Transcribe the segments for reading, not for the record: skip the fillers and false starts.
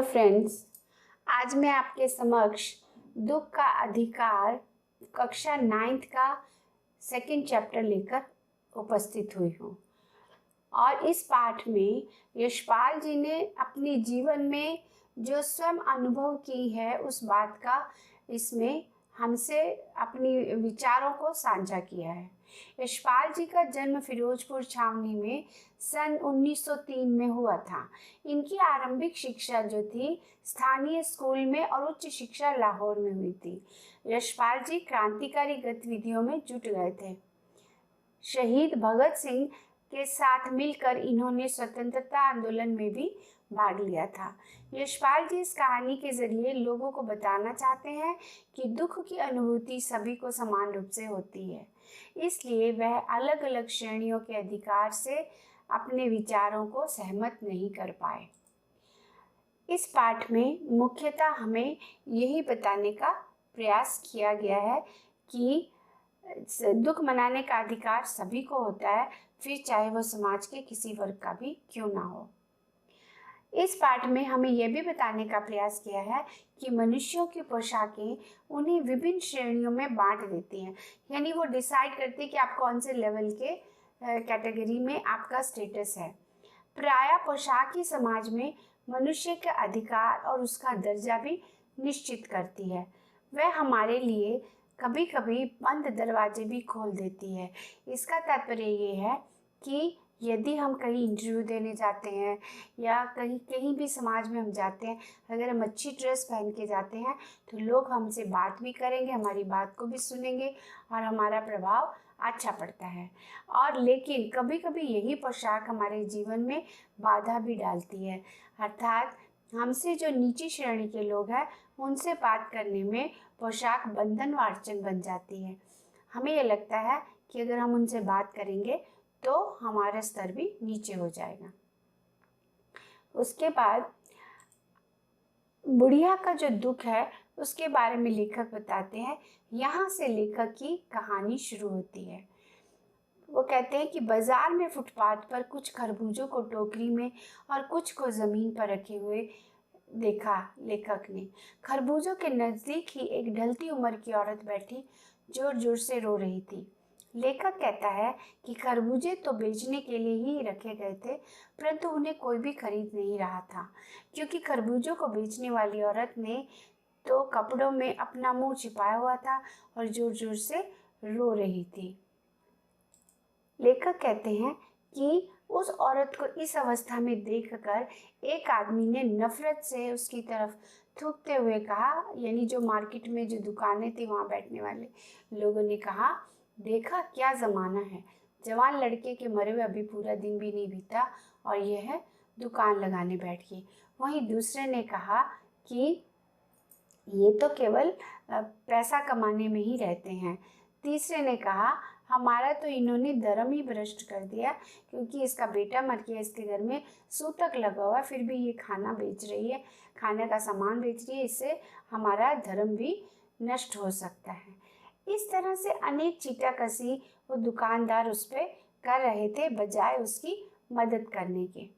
Friends, आज मैं आपके समक्ष दुख का अधिकार कक्षा 9th का सेकंड चैप्टर लेकर उपस्थित हुई हूँ। और इस पाठ में यशपाल जी ने अपने जीवन में जो स्वयं अनुभव की है उस बात का इसमें हमसे अपनी विचारों को साझा किया है। यशपाल जी का जन्म फिरोजपुर छावनी में सन 1903 में हुआ था। इनकी आरंभिक शिक्षा जो थी स्थानीय स्कूल में और उच्च शिक्षा लाहौर में हुई थी। यशपाल जी क्रांतिकारी गतिविधियों में जुट गए थे। शहीद भगत सिंह के साथ मिलकर इन्होंने स्वतंत्रता आंदोलन में भी भाग लिया था। यशपाल जी इस कहानी के जरिए लोगों को बताना चाहते हैं कि दुख की अनुभूति सभी को समान रूप से होती है, इसलिए वह अलग अलग श्रेणियों के अधिकार से अपने विचारों को सहमत नहीं कर पाए। इस पाठ में मुख्यतः हमें यही बताने का प्रयास किया गया है कि दुख मनाने का अधिकार सभी को होता है, फिर चाहे वो समाज के किसी वर्ग का भी क्यों ना हो। इस पाठ में हमें यह भी बताने का प्रयास किया है कि मनुष्यों की पोशाकें उन्हें विभिन्न श्रेणियों में बांट देती हैं, यानी वो डिसाइड करती है कि आप कौन से लेवल के कैटेगरी में आपका स्टेटस है। प्रायः पोशाक ही समाज में मनुष्य के अधिकार और उसका दर्जा भी निश्चित करती है। वह हमारे लिए कभी कभी बंद दरवाजे भी खोल देती है। इसका तात्पर्य ये है कि यदि हम कहीं इंटरव्यू देने जाते हैं या कहीं भी समाज में हम जाते हैं, अगर हम अच्छी ड्रेस पहन के जाते हैं तो लोग हमसे बात भी करेंगे, हमारी बात को भी सुनेंगे और हमारा प्रभाव अच्छा पड़ता है। और लेकिन कभी कभी यही पोशाक हमारे जीवन में बाधा भी डालती है, अर्थात हमसे जो नीची श्रेणी के लोग हैं उनसे बात करने में पोशाक बंधन व अड़चन बन जाती है। हमें यह लगता है कि अगर हम उनसे बात करेंगे तो हमारा स्तर भी नीचे हो जाएगा। उसके बाद बुढ़िया का जो दुख है उसके बारे में लेखक बताते हैं। यहाँ से लेखक की कहानी शुरू होती है। वो कहते हैं कि बाजार में फुटपाथ पर कुछ खरबूजों को टोकरी में और कुछ को ज़मीन पर रखे हुए देखा लेखक ने। खरबूजों के नज़दीक ही एक ढलती उम्र की औरत बैठी जोर जोर से रो रही थी। लेखक कहता है कि खरबूजे तो बेचने के लिए ही रखे गए थे, परंतु उन्हें कोई भी खरीद नहीं रहा था, क्योंकि खरबूजों को बेचने वाली औरत ने तो कपड़ों में अपना मुंह छिपाया हुआ था और जोर जोर से रो रही थी। लेखक कहते हैं कि उस औरत को इस अवस्था में देखकर एक आदमी ने नफरत से उसकी तरफ थूकते हुए कहा, यानी जो मार्केट में जो दुकानें थी वहाँ बैठने वाले लोगों ने कहा, देखा क्या ज़माना है, जवान लड़के के मरे हुए अभी पूरा दिन भी नहीं बीता और यह दुकान लगाने बैठ गई। वहीं दूसरे ने कहा कि ये तो केवल पैसा कमाने में ही रहते हैं। तीसरे ने कहा, हमारा तो इन्होंने धर्म ही भ्रष्ट कर दिया, क्योंकि इसका बेटा मर गया, इसके घर में सूतक लगा हुआ, फिर भी ये खाना बेच रही है, खाने का सामान बेच रही है, इससे हमारा धर्म भी नष्ट हो सकता है। इस तरह से अनेक चीटाकसी वो दुकानदार उस पर कर रहे थे बजाय उसकी मदद करने के।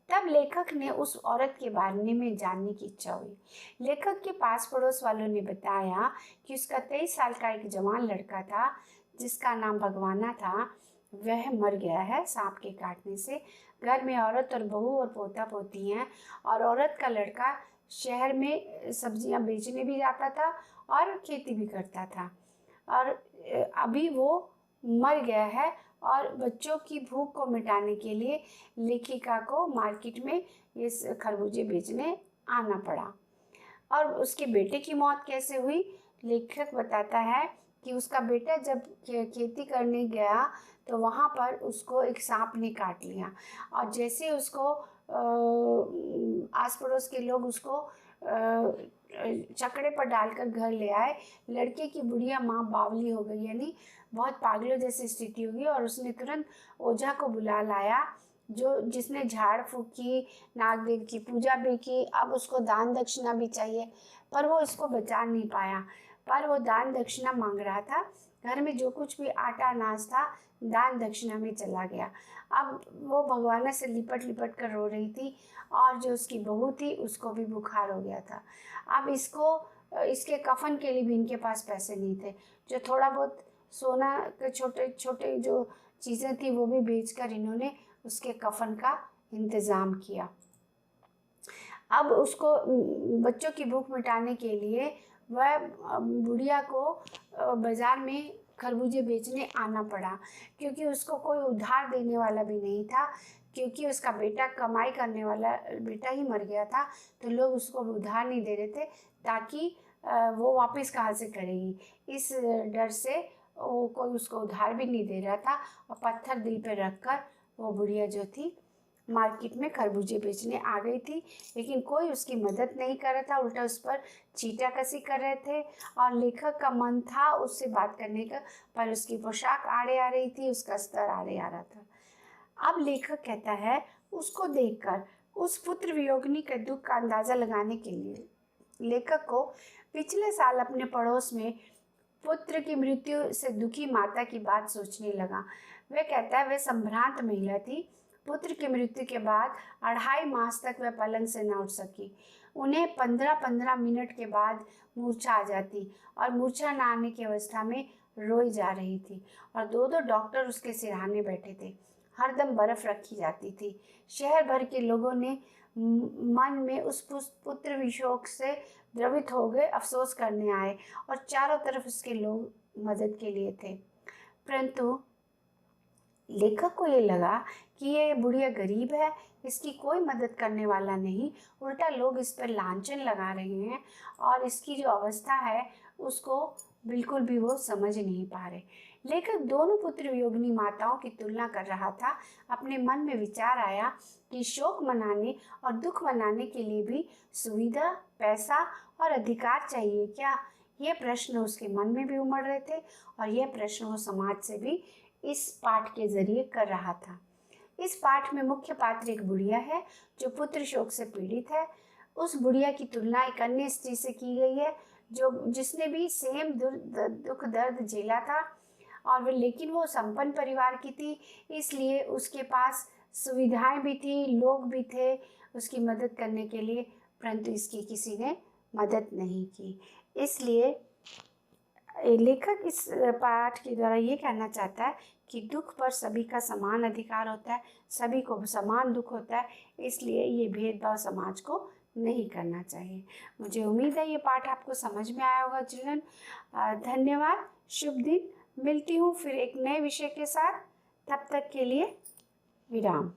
तब लेखक ने उस औरत के बारे में जानने की इच्छा हुई। लेखक के पास पड़ोस वालों ने बताया कि उसका 23 साल का एक जवान लड़का था जिसका नाम भगवाना था, वह मर गया है सांप के काटने से। घर में औरत और बहू और पोता पोती हैं और औरत का लड़का शहर में सब्जियां बेचने भी जाता था और खेती भी करता था, और अभी वो मर गया है और बच्चों की भूख को मिटाने के लिए लेखिका को मार्केट में ये खरबूजे बेचने आना पड़ा। और उसके बेटे की मौत कैसे हुई? लेखक बताता है कि उसका बेटा जब खेती करने गया तो वहाँ पर उसको एक सांप ने काट लिया, और जैसे उसको आस पड़ोस के लोग उसको चकड़े पर डालकर घर ले आए। लड़के की बुढ़िया माँ बावली हो गई, यानी बहुत पागलों जैसी स्थिति हो गई, और उसने तुरंत ओझा को बुला लाया जिसने झाड़ फूक की, नागदेव की पूजा भी की। अब उसको दान दक्षिणा भी चाहिए, पर वो इसको बचा नहीं पाया। पर वो दान दक्षिणा मांग रहा था। घर में जो कुछ भी आटा अनाज था दान दक्षिणा में चला गया। अब वो भगवान से लिपट लिपट कर रो रही थी और जो उसकी बहू थी उसको भी बुखार हो गया था। अब इसके कफन के लिए भी इनके पास पैसे नहीं थे। जो थोड़ा बहुत सोना के छोटे छोटे जो चीज़ें थी वो भी बेचकर इन्होंने उसके कफन का इंतज़ाम किया। अब उसको बच्चों की भूख मिटाने के लिए वह बुढ़िया को बाज़ार में खरबूजे बेचने आना पड़ा, क्योंकि उसको कोई उधार देने वाला भी नहीं था, क्योंकि उसका बेटा कमाई करने वाला बेटा ही मर गया था। तो लोग उसको उधार नहीं दे रहे थे, ताकि वो वापस कहाँ से करेगी, इस डर से वो कोई उसको उधार भी नहीं दे रहा था। और पत्थर दिल पे रखकर वो बुढ़िया जो थी मार्केट में खरबूजे बेचने आ गई थी, लेकिन कोई उसकी मदद नहीं कर रहा था, उल्टा उस पर चीटाकसी कर रहे थे। और लेखक का मन था उससे बात करने का, पर उसकी पोशाक आड़े आ रही थी, उसका स्तर आड़े आ रहा था। अब लेखक कहता है, उसको देखकर उस पुत्र वियोगिनी के दुख का अंदाज़ा लगाने के लिए लेखक को पिछले साल अपने पड़ोस में पुत्र की मृत्यु से दुखी माता की बात सोचने लगा। वह कहता है, वह संभ्रांत महिला थी। पुत्र की मृत्यु के बाद 2.5 मास तक वह पलंग से न उठ सकी। उन्हें 15-15 मिनट के बाद मूर्छा आ जाती और मूर्छा न आने की अवस्था में रोई जा रही थी। और 2-2 डॉक्टर उसके सिरहाने बैठे थे। हरदम बर्फ रखी जाती थी। शहर भर के लोगों ने मन में उस पुत्र विशोक से द्रवित हो गए, अफसोस करने आए और चारों तरफ उसके लोग मदद के लिए थे। परंतु लेखक को ये लगा कि ये बुढ़िया गरीब है, इसकी कोई मदद करने वाला नहीं, उल्टा लोग इस पर लांछन लगा रहे हैं और इसकी जो अवस्था है उसको बिल्कुल भी वो समझ नहीं पा रहे। लेखक दोनों पुत्र वियोगिनी माताओं की तुलना कर रहा था। अपने मन में विचार आया कि शोक मनाने और दुख मनाने के लिए भी सुविधा, पैसा और अधिकार चाहिए क्या? ये प्रश्न उसके मन में भी उमड़ रहे थे और यह प्रश्न वो समाज से भी इस पाठ के जरिए कर रहा था। इस पाठ में मुख्य पात्र एक बुढ़िया है जो पुत्र शोक से पीड़ित है। उस बुढ़िया की तुलना एक अन्य स्त्री से की गई है जिसने भी सेम दुख दर्द झेला था, और लेकिन वो संपन्न परिवार की थी, इसलिए उसके पास सुविधाएं भी थी, लोग भी थे उसकी मदद करने के लिए, परंतु इसकी किसी ने मदद नहीं की। इसलिए लेखक इस पाठ के द्वारा ये कहना चाहता है कि दुख पर सभी का समान अधिकार होता है, सभी को समान दुख होता है, इसलिए ये भेदभाव समाज को नहीं करना चाहिए। मुझे उम्मीद है ये पाठ आपको समझ में आया होगा चिल्ड्रन। धन्यवाद, शुभ दिन। मिलती हूँ फिर एक नए विषय के साथ, तब तक के लिए विराम।